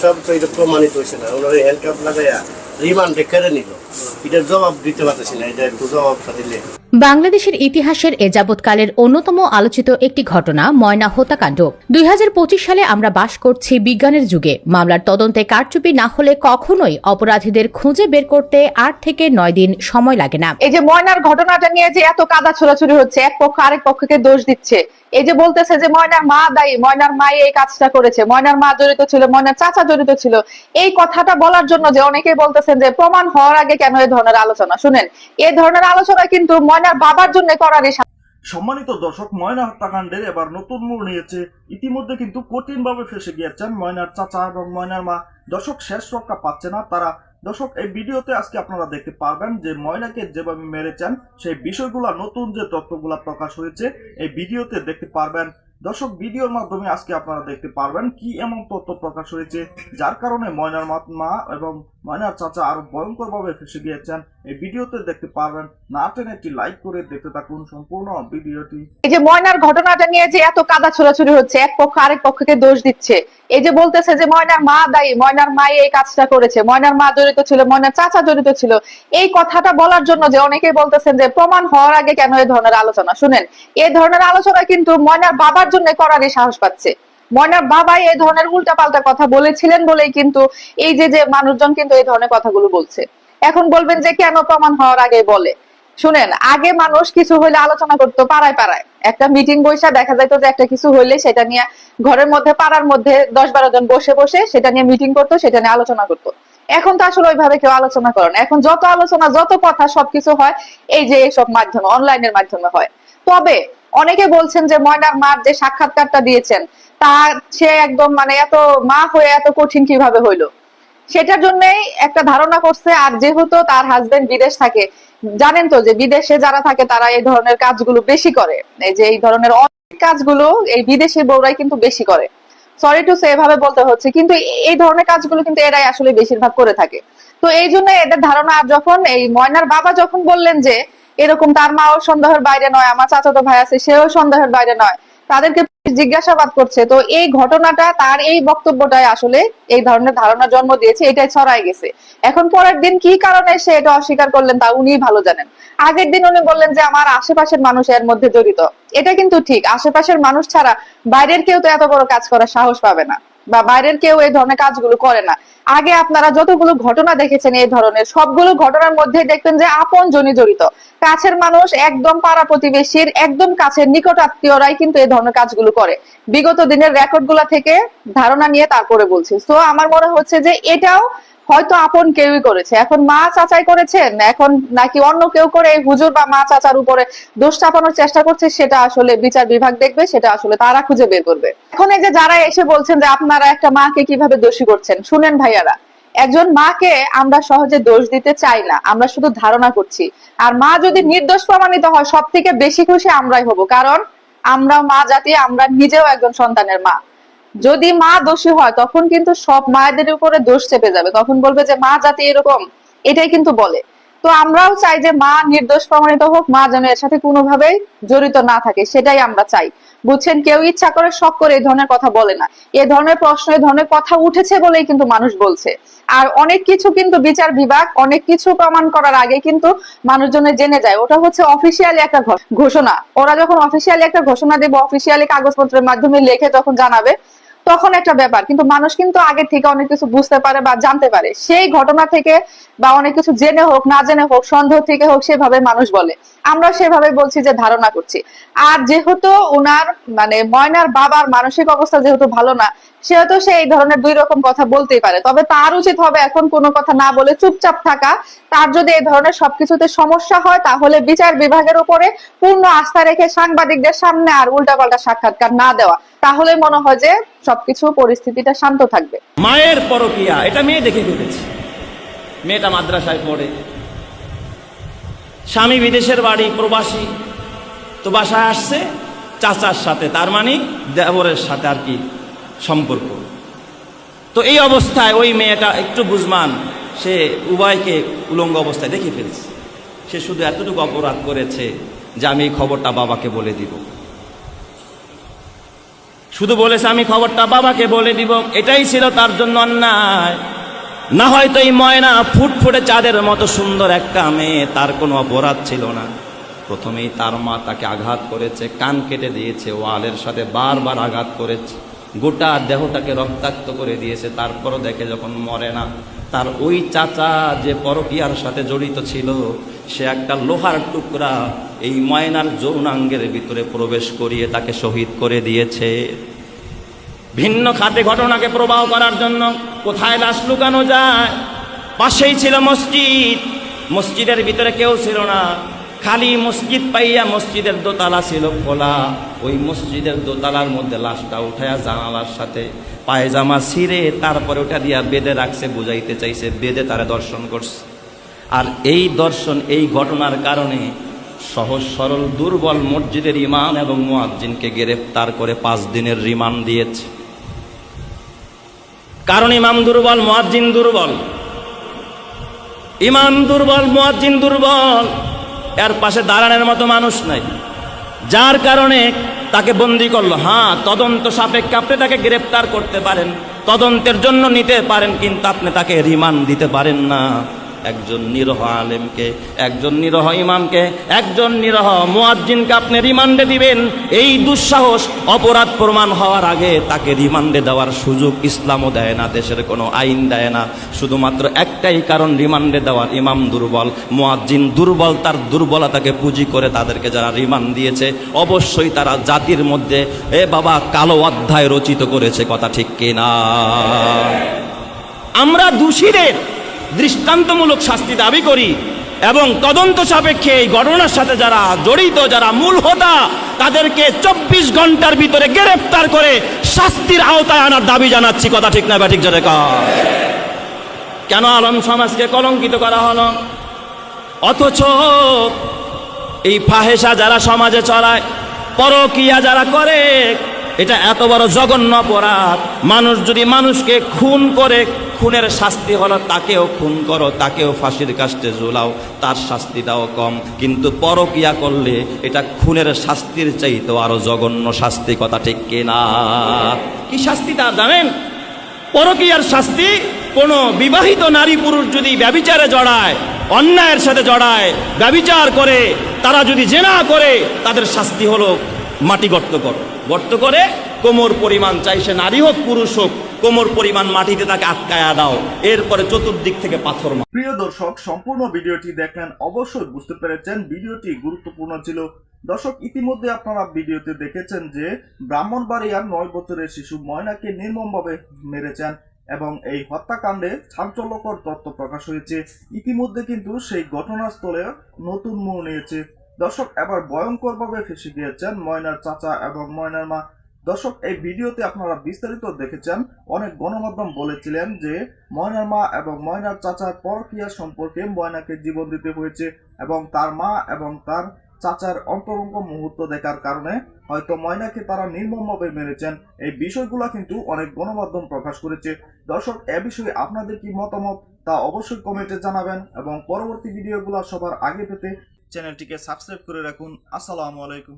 সব তো এটা প্রমাণিত হয়েছে না, ওনার হ্যান্ডকাপ লাগাইয়া রিমান্ডে কেড়ে নিল, এটার জবাব দিতে পারতেছি না, এটা একটু জবাবটা দিলে। বাংলাদেশের ইতিহাসের এ যাবৎকালের অন্যতম আলোচিত একটি ঘটনা ময়না হত্যাকাণ্ড। 2025 সালে আমরা বাস করছি বিজ্ঞানের যুগে। মামলার তদন্তে কারচুপি না হলে কখনোই অপরাধীদের খুঁজে বের করতে 8 থেকে 9 দিন সময় লাগে না। এই যে ময়নার ঘটনাটা নিয়ে যে এত কাদা ছোড়াছুড়ি হচ্ছে, এক পক্ষ আরেক পক্ষকে দোষ দিচ্ছে, এই যে বলতেছে যে ময়নার মা দায়ী, ময়নার মা এই কাজটা করেছে, ময়নার মা জড়িত ছিল, ময়নার চাচা জড়িত ছিল, এই কথাটা বলার জন্য যে অনেকেই বলতেছেন যে প্রমাণ হওয়ার আগে কেন এই ধরনের আলোচনা। শুনেন, এই ধরনের আলোচনা কিন্তু ময়নার বাবার জন্য করারই। সম্মানিত দর্শক, ময়না হত্যাকাণ্ডের এবার নতুন মোড় নিয়েছে। ইতিমধ্যে কিন্তু কঠিনভাবে ফেসে গিয়েছেন ময়নার চাচা এবং ময়নার মা। দর্শক, শেষ রক্ষা পাচ্ছে না তারা। দর্শক, এই ভিডিওতে আজকে আপনারা দেখতে পারবেন যে ময়নাকে যেভাবে মেরেছেন সেই বিষয়গুলা, নতুন যে তথ্যগুলা প্রকাশ হয়েছে এই ভিডিওতে দেখতে পারবেন। দর্শক, ভিডিওর মাধ্যমে আজকে আপনারা দেখতে পারবেন কি এমন তথ্য প্রকাশ হয়েছে যার কারণে ময়নার মা এবং ময়নার চাচা আরো ভয়ঙ্কর ভাবে ফেসে গিয়েছেন। এই ভিডিওতে দেখতে পারবেন, না টেনে একটি লাইক করে দেখতে থাকুন সম্পূর্ণ ভিডিওটি। এই যে ময়নার ঘটনাটা নিয়ে যে এত কাদা ছোড়াছুড়ি হচ্ছে, এক পক্ষ আরেক পক্ষকে দোষ দিচ্ছে, এই যে বলতেছে যে ময়নার মা দায়ী, ময়নার মা এই কাজটা করেছে, ময়নার মা জড়িত ছিল, ময়নার চাচা জড়িত ছিল, এই কথাটা বলার জন্য যে অনেকেই বলতেছেন যে প্রমাণ হওয়ার আগে কেন এই ধরনের আলোচনা। শুনেন, এই ধরনের আলোচনা কিন্তু ময়নার বাবার জন্য করারই সাহস পাচ্ছে। ময়নার বাবাই এই ধরনের উল্টাপাল্টা কথা বলেছিলেন বলেই কিন্তু এই যে মানুষজন কিন্তু এই ধরনের কথাগুলো বলছে। এখন বলবেন যে কেন প্রমাণ হওয়ার আগে বলে। শুনেন, আগে মানুষ কিছু হইলে আলোচনা করতো পাড়ায় পাড়ায়, একটা মিটিং বসে দেখা যাইতো যে একটা কিছু হইলে সেটা নিয়ে ঘরের মধ্যে, পাড়ার মধ্যে 10-12 জন বসে বসে সেটা নিয়ে মিটিং করতো, সেটা নিয়ে আলোচনা করতো। এখন তো আসলে ওইভাবে কেউ আলোচনা করে না। এখন যত আলোচনা, যত কথা, সবকিছু হয় এই যে এইসব মাধ্যমে, অনলাইনের মাধ্যমে হয়। তবে অনেকে বলছেন যে ময়নার মার যে সাক্ষাৎকারটা দিয়েছেন তা সে একদম এত মা হয়ে এত কঠিন কিভাবে হইলো, সেটার জন্যই একটা ধারণা করছে। আর যেহেতু তার হাজবেন্ড বিদেশ থাকে, জানেন তো যে বিদেশে যারা থাকে তারা এই ধরনের কাজগুলো বেশি করে, এই যে এই ধরনের অনেক কাজগুলো এই বিদেশি বউরাই কিন্তু বেশি করে। সরি টু সে এভাবে বলতে হচ্ছে, কিন্তু এই ধরনের কাজগুলো কিন্তু এরাই আসলে বেশিরভাগ করে থাকে। তো এই জন্য এদের ধারণা। আর যখন এই ময়নার বাবা যখন বললেন যে এরকম তার মাও সন্দেহের বাইরে নয়, আমার চাচাতো ভাই আছে সেও সন্দেহের বাইরে নয়, তাদেরকে জিজ্ঞাসাবাদ করছে, তো এই ঘটনাটা, তার এই বক্তব্যটাই আসলে এই ধরনের ধারণা জন্ম দিয়েছে, এটাই ছড়াই গেছে। এখন পরের দিন কি কারণে সে এটা অস্বীকার করলেন তা উনিই ভালো জানেন। আগের দিন উনি বললেন যে আমার আশেপাশের মানুষ এর মধ্যে জড়িত। এটা কিন্তু ঠিক, আশেপাশের মানুষ ছাড়া বাইরের কেউ তো এত বড় কাজ করার সাহস পাবে না, বা বাইরের কেউ এই ধরনের কাজগুলো করে না। আগে আপনারা যতগুলো ঘটনা দেখেছেন এই ধরনের, সবগুলো ঘটনার মধ্যে দেখবেন যে আপন জনই জড়িত, কাছের মানুষ, একদম পাড়া প্রতিবেশীর একদম কাছের নিকট আত্মীয়রাই কিন্তু এই ধরনের কাজগুলো করে। বিগত দিনের রেকর্ড গুলা থেকে ধারণা নিয়ে তারপরে বলছি। তো আমার মনে হচ্ছে যে এটাও হয়তো আপন কেউই করেছে। এখন মা চাচাই করেছেন, এখন নাকি অন্য কেউ করে এই হুজুর বা মা চাচার উপরে দোষ চাপানোর চেষ্টা করছে, সেটা আসলে বিচার বিভাগ দেখবে, সেটা আসলে তারা খুঁজে বের করবে। এখন এই যে যারা এসে বলছেন যে আপনারা একটা মাকে কিভাবে দোষী করছেন, শুনেন ভাইয়ারা, একজন মাকে আমরা সহজে দোষ দিতে চাই না, আমরা শুধু ধারণা করছি। আর মা যদি নির্দোষ প্রমাণিত হয়, সব থেকে বেশি খুশি আমরাই হব, কারণ আমরা মা জাতি, আমরা নিজেও একজন সন্তানের মা। যদি মা দোষী হয় তখন কিন্তু সব মায়েদের উপরে দোষ চেপে যাবে, তখন বলবে যে মা জাতি এরকম, এটাই কিন্তু বলে। তো আমরাও চাই যে মা নির্দোষ প্রমাণিত হোক, মা যেন এর সাথে কোনোভাবেই জড়িত না থাকে, সেটাই আমরা চাই। বুঝছেন, কেউ ইচ্ছা করে শখ করে এই ধরনের কথা বলে না। এই ধরনের প্রশ্ন, এই ধরনের কথা উঠেছে বলেই কিন্তু মানুষ বলছে। আর অনেক কিছু কিন্তু বিচার বিভাগ অনেক কিছু প্রমাণ করার আগে কিন্তু মানুষজনের জেনে যায়, ওটা হচ্ছে অফিসিয়ালি একটা ঘোষণা। ওরা যখন অফিসিয়ালি একটা ঘোষণা দেবে, অফিসিয়ালি কাগজপত্রের মাধ্যমে লিখে যখন জানাবে, তখন একটা ব্যাপার। কিন্তু মানুষ কিন্তু আগে থেকে অনেক কিছু বুঝতে পারে বা জানতে পারে, সেই ঘটনা থেকে বা অনেক কিছু জেনে হোক না জেনে হোক, সন্দেহ থেকে হোক, সেভাবে মানুষ বলে। আমরা সেভাবে বলছি যে ধারণা করছি। আর যেহেতু ওনার ময়নার বাবার মানসিক অবস্থা যেহেতু ভালো না, সেহেতু সে এই ধরনের দুই রকম কথা বলতেই পারে। তবে তার উচিত হবে এখন কোনো কথা না বলে চুপচাপ থাকা। তার যদি এই ধরনের সবকিছুতে সমস্যা হয়, তাহলে বিচার বিভাগের উপরে পূর্ণ আস্থা রেখে সাংবাদিকদের সামনে আর উল্টাপাল্টা সাক্ষাৎকার না দেওয়া, তাহলে মনে হয় যে সবকিছু পরিস্থিতিটা শান্ত থাকবে। মায়ের পরকীয়া এটা মেয়ে দেখে ঘটেছে। মেয়েটা মাদ্রাসায় পড়ে, স্বামী বিদেশের বাড়ি, প্রবাসী, তো বাসায় আসছে চাচার সাথে, তার দেবরের সাথে আর কি সম্পর্ক। তো এই অবস্থায় ওই মেয়েটা একটু বুঝমান, সে উভয়কে উলঙ্গ অবস্থায় দেখে ফেলছে। সে শুধু এতটুকু অপরাধ করেছে যে আমি এই খবরটা বাবাকে বলে দিব। শুধু বলেছে আমি খবরটা বাবাকে বলে দিব, এটাই ছিল তার জন্য অন্যায়। না হয়তো এই ময়না ফুটফুটে চাঁদের মতো সুন্দর একটা মেয়ে, তার কোনো অপরাধ ছিল না। প্রথমেই তার মা তাকে আঘাত করেছে, কান কেটে দিয়েছে, ওয়ালের সাথে বারবার আঘাত করেছে, গোটা দেহটাকে রক্তাক্ত করে দিয়েছে। তারপরও দেখে যখন মরে না, তার ওই চাচা যে পরকীয়ার সাথে জড়িত ছিল, সে একটা লোহার টুকরা এই ময়নার যৌনাঙ্গের ভিতরে প্রবেশ করিয়ে তাকে শহীদ করে দিয়েছে। ভিন্ন খাতে ঘটনাকে প্রবাহ করার জন্য কোথায় লাশ লুকানো যায়? পাশেই ছিল মসজিদ, মসজিদের ভিতরে কেউ ছিল না, খালি মসজিদ পাইয়া মসজিদের দোতলা ছিল খোলা। ওই মসজিদের দোতলার মধ্যে লাশটা উঠায়া জানালার সাথে পায়জামা ছিঁড়ে তারপরে ওটা দিয়া বেঁধে রাখছে, বুঝাইতে চাইছে বেঁধে তারা দর্শন করছে। আর এই দর্শন, এই ঘটনার কারণে সহজ সরল দুর্বল মসজিদের ইমাম এবং মুয়াজ্জিনকে গ্রেফতার করে 5 দিনের রিমান্ড দিয়েছে। কারণ ইমাম দুর্বল, মুয়াজ্জিন দুর্বল, ইমাম দুর্বল, মুয়াজ্জিন দুর্বল, এর পাশে দাঁড়ানোর মতো মানুষ নাই, যার কারণে তাকে বন্দি করলো। হ্যাঁ, তদন্ত সাপেক্ষে আপনি তাকে গ্রেফতার করতে পারেন, তদন্তের জন্য নিতে পারেন, কিন্তু আপনি তাকে রিমান্ড দিতে পারেন না। একজন নিরহ আলেমকে, একজন নিরহ ইমামকে, একজন নিরহ মুয়াজ্জিনকে আপনি রিমান্ডে দিবেন, এই দুঃসাহস অপরাধ প্রমাণ হওয়ার আগে তাকে রিমান্ডে দেওয়ার সুযোগ ইসলামও দেয় না, দেশের কোনো আইন দেয় না। শুধুমাত্র একটাই কারণ রিমান্ডে দেওয়ার, ইমাম দুর্বল, মুয়াজ্জিন দুর্বল। তার দুর্বলতাকে পুঁজি করে তাদেরকে যারা রিমান্ড দিয়েছে, অবশ্যই তারা জাতির মধ্যে বাবা কালো অধ্যায় রচিত করেছে। কথা ঠিক কিনা? আমরা দোষীদের দৃষ্টান্তমূলক শাস্তি দাবি করি এবং তদন্ত সাপেক্ষে এই ঘটনার সাথে যারা জড়িত, যারা মূল হোতা, তাদেরকে 24 ঘন্টার ভিতরে গ্রেফতার করে শাস্তির আওতায় আনার দাবি জানাচ্ছি। কথা ঠিক না ব্যাঠিক? যারা কেন আলম সমাজকে কলঙ্কিত করা হলো? অথচ এই ফাহেসা যারা সমাজে চলায়, পরকীয়া যারা করে, এটা এত বড় জঘন্য অপরাধ। মানুষ যদি মানুষকে খুন করে, খুনের শাস্তি হলো তাকেও খুন করো, তাকেও ফাঁসির কাস্টে ঝুলাও, তার শাস্তিটাও কম। কিন্তু পরকীয়া করলে এটা খুনের শাস্তির চাইতেও আরো জঘন্য শাস্তি। কথা ঠিক কিনা? কি শাস্তি তা জানেন? পরকীয়ার শাস্তি, কোনো বিবাহিত নারী পুরুষ যদি ব্যভিচারে জড়ায়, অন্যায়ের সাথে জড়ায়, ব্যভিচার করে, তারা যদি জেনা করে, তাদের শাস্তি হলো মাটি গর্ত করো, গর্ত করে কোমর পরিমাণ, চাই সে নারী হোক পুরুষ হোক, কোমর পরিমাণ মাটিতে তাকে আটকায়া দাও, এরপরে চতুর্দিক থেকে পাথর মারো। প্রিয় দর্শক, সম্পূর্ণ ভিডিওটি দেখলেন, অবশ্যই বুঝতে পেরেছেন ভিডিওটি গুরুত্বপূর্ণ ছিল। দর্শক, ইতিমধ্যে আপনারা ভিডিওতে দেখেছেন যে ব্রাহ্মণবাড়িয়ার 9 বছরের শিশু ময়নাকে নির্মমভাবে মেরেছেন এবং এই হত্যাকাণ্ডে চাঞ্চল্যকর তথ্য প্রকাশ হয়েছে। ইতিমধ্যে কিন্তু সেই ঘটনাস্থলে নতুন মোড় নিয়েছে। দর্শক, এবার ভয়ঙ্করভাবে ফেঁসে গিয়েছেন ময়নার চাচা এবং ময়নার মা। দর্শক, এই ভিডিওতে আপনারা বিস্তারিত দেখেছেন। অনেক গণমাধ্যম বলেছিলেন যে ময়নার মা এবং ময়নার চাচার পরকীয়া সম্পর্কে ময়নাকে জীবন দিতে হয়েছে এবং তার মা এবং তার চাচার অন্তরঙ্গ মুহূর্ত দেখার কারণে হয়তো ময়নাকে তারা নির্মমভাবে মেরেছেন। এই বিষয়গুলো কিন্তু অনেক গণমাধ্যম প্রকাশ করেছে। দর্শক, এ বিষয়ে আপনাদের কি মতামত তা অবশ্যই কমেন্টে জানাবেন এবং পরবর্তী ভিডিওগুলো সবার আগে পেতে চ্যানেলটিকে সাবস্ক্রাইব করে রাখুন। আসসালামু আলাইকুম।